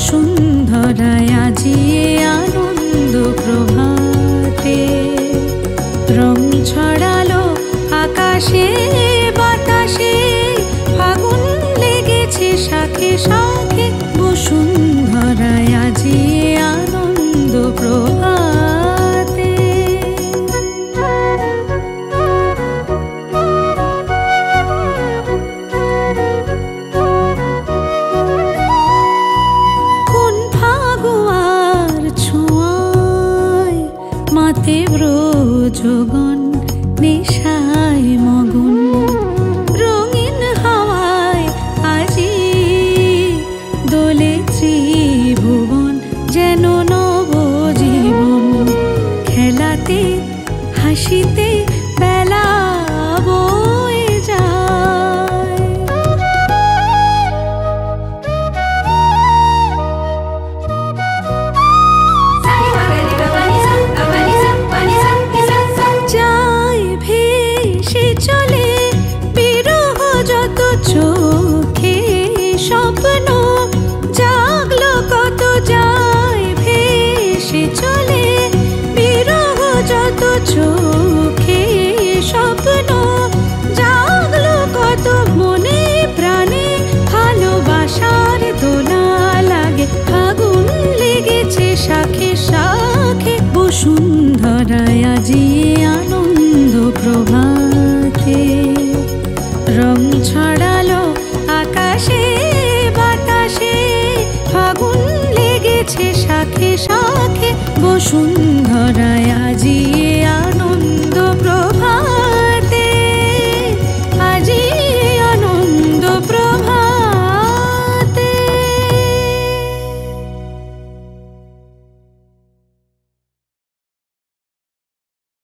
বসুন্ধরায় আজিয়ে আনন্দ প্রভাতে রং ছড়ালো আকাশে বাতাসে, ফাগুন লেগেছে শাখে শাখে, বসুন্ধরায় আজিয়ে আনন্দ প্রভাতে। কোন ফাগুয়ার ছোঁয়ায় মাতে ব্রজগণ নেশায় মগন, রঙিন হাওয়ায় আজি দোলে ত্রিভুবন, যেন নবজীবন খেলাতে হাসিতে বেলা বয়ে যায়। যায় ভেসে চলে বিরহ যত চোখে স্বপ্ন, জাগলো কত যায় ভেসে চলে বিরহ যত চোখে স্বপ্ন, জাগলো কত মনে প্রাণে ভালোবাসার দোলা লাগে, ফাগুন লেগেছে শাখে শাখে, বসুন্ধরায় আজিয়ে আনন্দ প্রভাতে রং ছড়ালো আকাশে বাতাসে, ফাগুন লেগেছে শাখে শাখে, বসুন্ধরায়